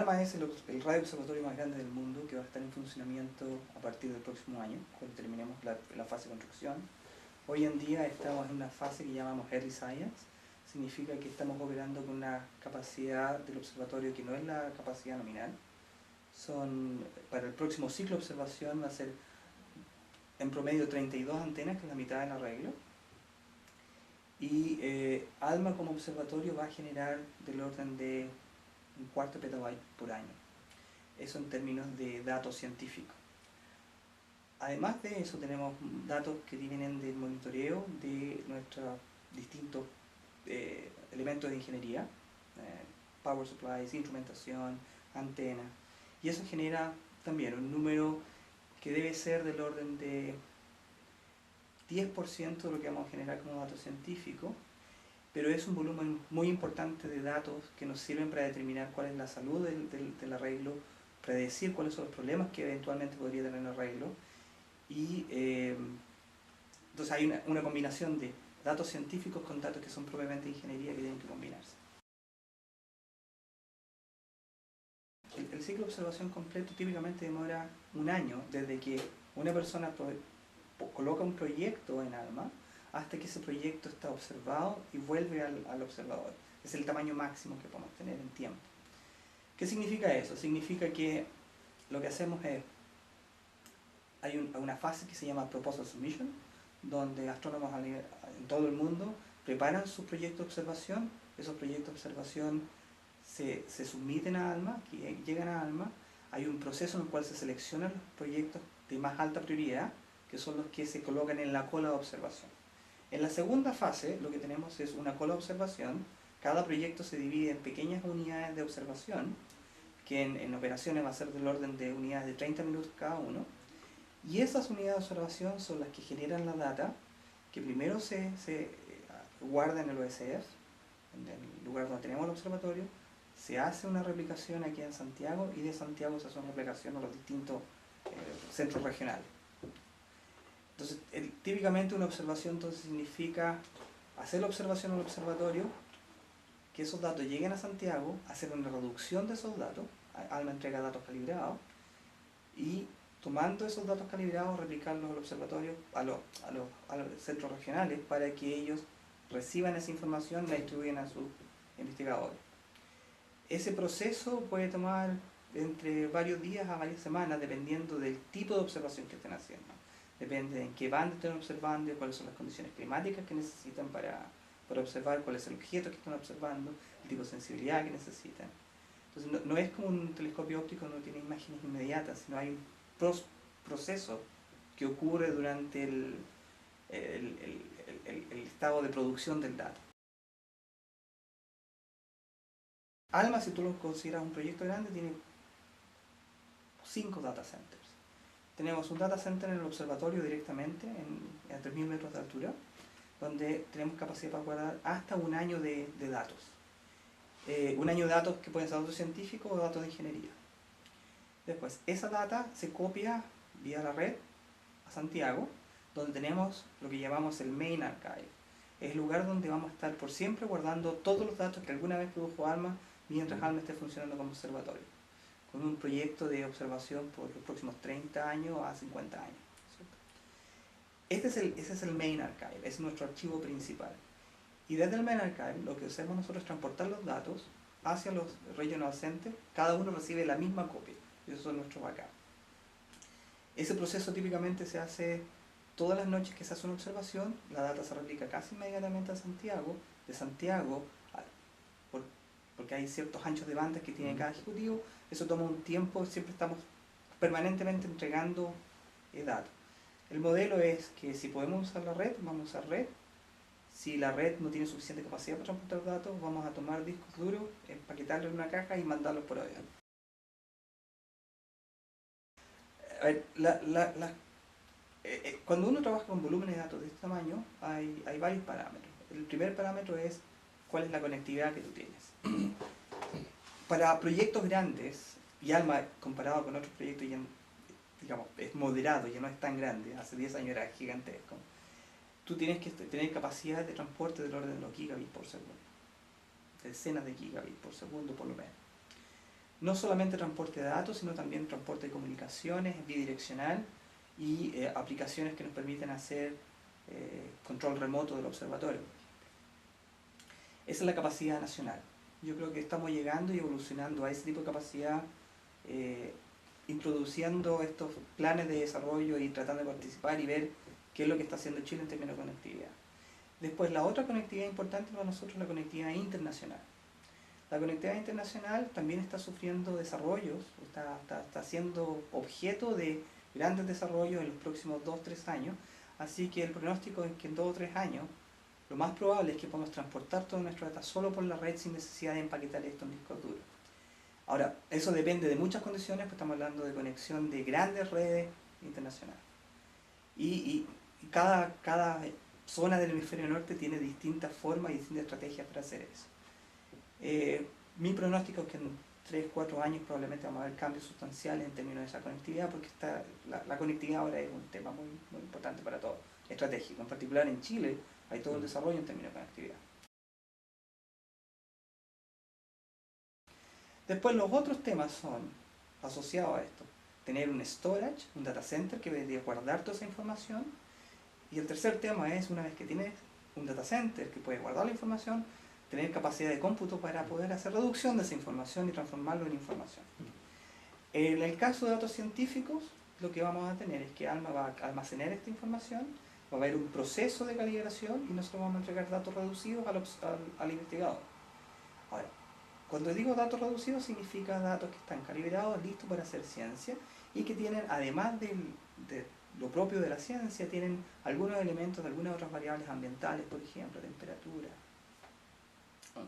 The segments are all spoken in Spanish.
ALMA es el radio observatorio más grande del mundo, que va a estar en funcionamiento a partir del próximo año, cuando terminemos la fase de construcción. Hoy en día estamos en una fase que llamamos Early Science. Significa que estamos operando con una capacidad del observatorio que no es la capacidad nominal. Para el próximo ciclo de observación va a ser en promedio 32 antenas, que es la mitad del arreglo. Y ALMA como observatorio va a generar del orden de un cuarto petabyte por año. Eso en términos de datos científicos. Además de eso tenemos datos que vienen del monitoreo de nuestros distintos elementos de ingeniería, power supplies, instrumentación, antenas, y eso genera también un número que debe ser del orden de 10% de lo que vamos a generar como datos científicos, pero es un volumen muy importante de datos que nos sirven para determinar cuál es la salud del arreglo, predecir cuáles son los problemas que eventualmente podría tener el arreglo, y entonces hay una combinación de datos científicos con datos que son propiamente de ingeniería que tienen que combinarse. El ciclo de observación completo típicamente demora un año desde que una persona coloca un proyecto en ALMA hasta que ese proyecto está observado y vuelve al observador. Es el tamaño máximo que podemos tener en tiempo. ¿Qué significa eso? Significa que lo que hacemos es, hay una fase que se llama Proposal Submission, donde astrónomos en todo el mundo preparan sus proyectos de observación. Esos proyectos de observación se submiten a ALMA, que llegan a ALMA. Hay un proceso en el cual se seleccionan los proyectos de más alta prioridad, que son los que se colocan en la cola de observación. En la segunda fase lo que tenemos es una cola de observación. Cada proyecto se divide en pequeñas unidades de observación, que en operaciones va a ser del orden de unidades de 30 minutos cada uno. Y esas unidades de observación son las que generan la data, que primero se guarda en el OSF, en el lugar donde tenemos el observatorio. Se hace una replicación aquí en Santiago, y de Santiago se hace una replicación a los distintos centros regionales. Entonces, típicamente una observación entonces significa hacer la observación al observatorio, que esos datos lleguen a Santiago, hacer una reducción de esos datos, ALMA entrega datos calibrados, y tomando esos datos calibrados, replicarlos al observatorio, a los centros regionales, para que ellos reciban esa información y la distribuyan a sus investigadores. Ese proceso puede tomar entre varios días a varias semanas, dependiendo del tipo de observación que estén haciendo. Depende de en qué banda estén observando, cuáles son las condiciones climáticas que necesitan para observar, cuál es el objeto que están observando, el tipo de sensibilidad que necesitan. Entonces no es como un telescopio óptico, no tiene imágenes inmediatas, sino hay un proceso que ocurre durante el estado de producción del dato. ALMA, si tú lo consideras un proyecto grande, tiene 5 data centers. Tenemos un data center en el observatorio directamente, a 3.000 metros de altura, donde tenemos capacidad para guardar hasta un año de datos. Un año de datos que pueden ser datos científicos o datos de ingeniería. Después, esa data se copia vía la red a Santiago, donde tenemos lo que llamamos el Main Archive. Es el lugar donde vamos a estar por siempre guardando todos los datos que alguna vez produjo ALMA mientras ALMA esté funcionando como observatorio, con un proyecto de observación por los próximos 30 años a 50 años. Ese es el Main Archive, es nuestro archivo principal. Y desde el Main Archive lo que hacemos nosotros es transportar los datos hacia los Regional Centers. Cada uno recibe la misma copia, y eso es nuestro backup. Ese proceso típicamente se hace todas las noches que se hace una observación. La data se replica casi inmediatamente a Santiago. De Santiago, porque hay ciertos anchos de banda que tiene cada ejecutivo, eso toma un tiempo, siempre estamos permanentemente entregando datos. El modelo es que si podemos usar la red, vamos a usar red. Si la red no tiene suficiente capacidad para transportar datos, vamos a tomar discos duros, empaquetarlos en una caja y mandarlos por avión. A ver, cuando uno trabaja con volúmenes de datos de este tamaño, hay varios parámetros. El primer parámetro es cuál es la conectividad que tú tienes. Para proyectos grandes, y ALMA comparado con otros proyectos ya, digamos, es moderado, ya no es tan grande, hace 10 años era gigantesco, tú tienes que tener capacidad de transporte del orden de los gigabits por segundo, decenas de gigabits por segundo por lo menos. no solamente transporte de datos, sino también transporte de comunicaciones bidireccional y aplicaciones que nos permiten hacer control remoto del observatorio. Esa es la capacidad nacional. Yo creo que estamos llegando y evolucionando a ese tipo de capacidad, introduciendo estos planes de desarrollo y tratando de participar y ver qué es lo que está haciendo Chile en términos de conectividad. Después, la otra conectividad importante para nosotros es la conectividad internacional. La conectividad internacional también está sufriendo desarrollos, está siendo objeto de grandes desarrollos en los próximos 2-3 años, así que el pronóstico es que en 2 o 3 años lo más probable es que podamos transportar toda nuestra data solo por la red sin necesidad de empaquetar esto en discos duros. Ahora, eso depende de muchas condiciones, pues estamos hablando de conexión de grandes redes internacionales. Y cada zona del hemisferio norte tiene distintas formas y distintas estrategias para hacer eso. Mi pronóstico es que en 3-4 años probablemente vamos a ver cambios sustanciales en términos de esa conectividad, porque la conectividad ahora es un tema muy, muy importante para todos, estratégico. En particular en Chile hay todo el desarrollo en términos de conectividad. Después los otros temas son asociados a esto: tener un storage, un data center que debería guardar toda esa información. Y el tercer tema es, una vez que tienes un data center que puede guardar la información, tener capacidad de cómputo para poder hacer reducción de esa información y transformarlo en información. En el caso de datos científicos, lo que vamos a tener es que ALMA va a almacenar esta información, va a haber un proceso de calibración y nosotros vamos a entregar datos reducidos al investigador. Ahora, cuando digo datos reducidos significa datos que están calibrados, listos para hacer ciencia y que tienen, además de lo propio de la ciencia, tienen algunos elementos de algunas otras variables ambientales, por ejemplo, temperatura,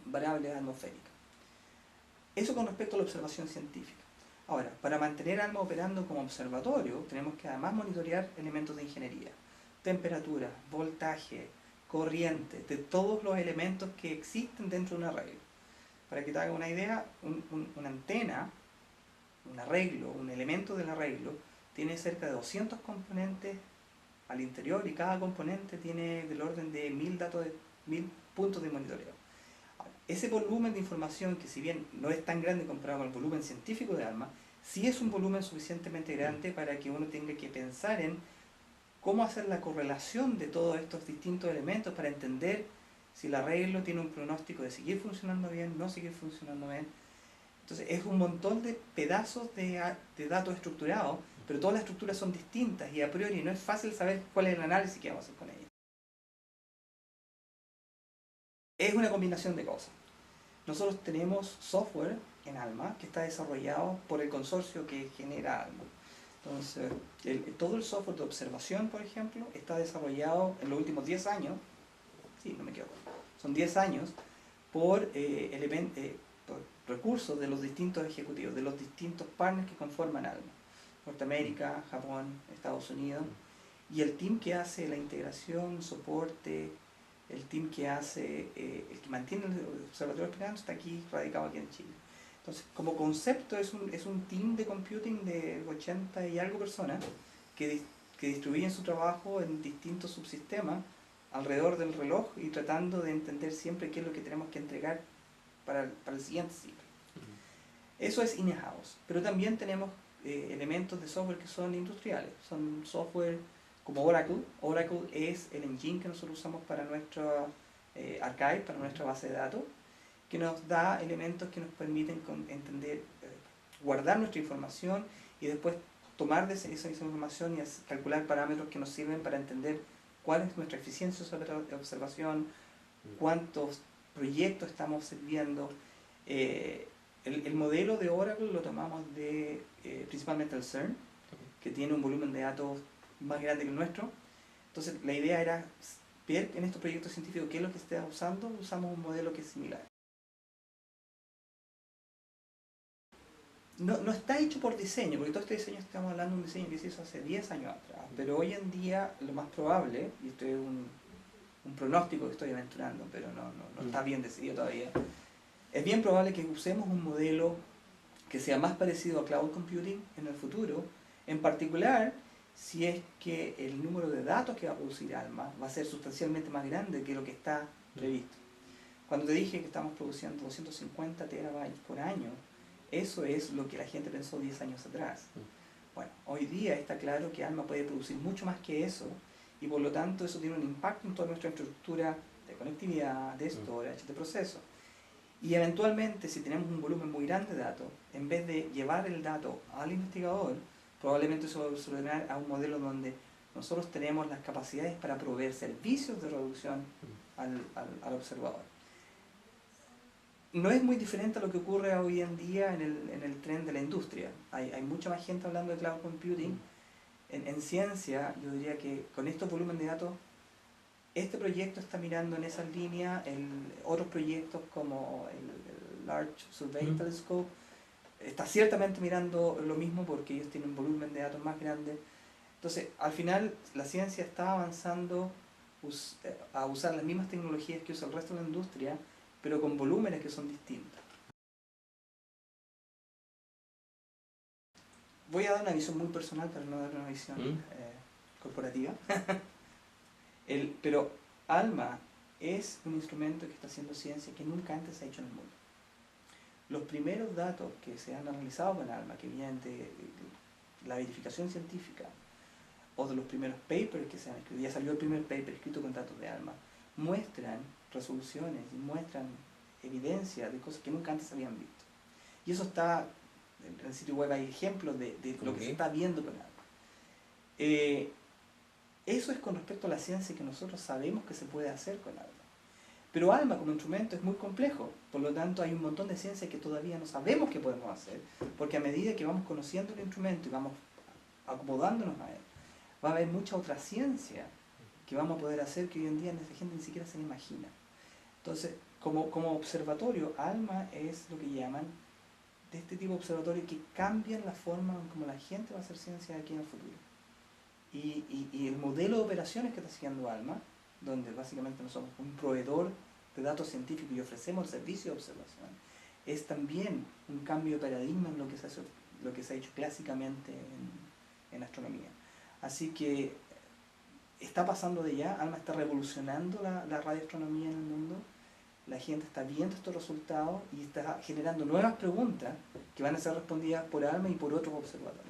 variables atmosféricas. Eso con respecto a la observación científica. Ahora, para mantener ALMA operando como observatorio, tenemos que además monitorear elementos de ingeniería: temperatura, voltaje, corriente, de todos los elementos que existen dentro de un arreglo. Para que te haga una idea, una antena, un arreglo, un elemento del arreglo, tiene cerca de 200 componentes al interior y cada componente tiene del orden de 1000 puntos de monitoreo. Ahora, ese volumen de información, que si bien no es tan grande comparado con el volumen científico de ALMA, sí es un volumen suficientemente grande para que uno tenga que pensar en cómo hacer la correlación de todos estos distintos elementos para entender si el arreglo tiene un pronóstico de seguir funcionando bien, no seguir funcionando bien. Entonces es un montón de pedazos de datos estructurados, pero todas las estructuras son distintas y a priori no es fácil saber cuál es el análisis que vamos a hacer con ellas. Es una combinación de cosas. Nosotros tenemos software en ALMA que está desarrollado por el consorcio que genera ALMA. Entonces, todo el software de observación, por ejemplo, está desarrollado en los últimos 10 años, sí, no me equivoco, son 10 años, por recursos de los distintos ejecutivos, de los distintos partners que conforman ALMA: Norteamérica, Japón, Estados Unidos, y el team que hace la integración, soporte, el team que hace, el que mantiene el observatorio operando está aquí, radicado aquí en Chile. Entonces, como concepto es un team de computing de 80 y algo personas que distribuyen su trabajo en distintos subsistemas alrededor del reloj y tratando de entender siempre qué es lo que tenemos que entregar para el siguiente ciclo. Eso es in-house, pero también tenemos elementos de software que son industriales, son software como Oracle. Oracle es el engine que nosotros usamos para nuestra archive, para nuestra base de datos, que nos da elementos que nos permiten entender, guardar nuestra información y después tomar de esa información y calcular parámetros que nos sirven para entender cuál es nuestra eficiencia de observación, cuántos proyectos estamos sirviendo. El modelo de Oracle lo tomamos de principalmente el CERN, que tiene un volumen de datos más grande que el nuestro. Entonces la idea era ver en estos proyectos científicos qué es lo que se está usando. Usamos un modelo que es similar. No está hecho por diseño, porque todo este diseño, estamos hablando de un diseño que se hizo hace 10 años atrás, pero hoy en día lo más probable, y esto es un pronóstico que estoy aventurando, pero no está bien decidido todavía, es bien probable que usemos un modelo que sea más parecido a cloud computing en el futuro, en particular si es que el número de datos que va a producir ALMA va a ser sustancialmente más grande que lo que está previsto. Cuando te dije que estamos produciendo 250 terabytes por año, Eso es lo que la gente pensó 10 años atrás. Bueno, hoy día está claro que ALMA puede producir mucho más que eso, y por lo tanto eso tiene un impacto en toda nuestra infraestructura de conectividad, de storage, de proceso. Y eventualmente, si tenemos un volumen muy grande de datos, en vez de llevar el dato al investigador, probablemente eso va a evolucionar a un modelo donde nosotros tenemos las capacidades para proveer servicios de reducción al observador. No es muy diferente a lo que ocurre hoy en día en el tren de la industria. Hay mucha más gente hablando de cloud computing. En ciencia, yo diría que con estos volúmenes de datos, este proyecto está mirando en esa línea. Otros proyectos como el Large Survey Telescope está ciertamente mirando lo mismo, porque ellos tienen un volumen de datos más grande. Entonces, al final, la ciencia está avanzando a usar las mismas tecnologías que usa el resto de la industria, pero con volúmenes que son distintos. Voy a dar una visión muy personal para no dar una visión corporativa. Pero ALMA es un instrumento que está haciendo ciencia que nunca antes se ha hecho en el mundo. Los primeros datos que se han analizado con ALMA, que vienen de la verificación científica, o de los primeros papers que se han escrito, ya salió el primer paper escrito con datos de ALMA, muestran resoluciones y muestran evidencia de cosas que nunca antes se habían visto. Y eso está, en el sitio web hay ejemplos de lo que se está viendo con ALMA. Eso es con respecto a la ciencia que nosotros sabemos que se puede hacer con ALMA. Pero ALMA como instrumento es muy complejo, por lo tanto hay un montón de ciencia que todavía no sabemos que podemos hacer, porque a medida que vamos conociendo el instrumento y vamos acomodándonos a él, va a haber mucha otra ciencia que vamos a poder hacer que hoy en día la gente ni siquiera se le imagina. Entonces, como observatorio, ALMA es lo que llaman de este tipo de observatorio que cambian la forma en cómo la gente va a hacer ciencia aquí en el futuro. Y el modelo de operaciones que está siguiendo ALMA, donde básicamente nosotros somos un proveedor de datos científicos y ofrecemos el servicio de observación, es también un cambio de paradigma en lo que se ha hecho clásicamente en astronomía. Así que está pasando de ya, ALMA está revolucionando la radioastronomía en el mundo, la gente está viendo estos resultados y está generando nuevas preguntas que van a ser respondidas por ALMA y por otros observatorios.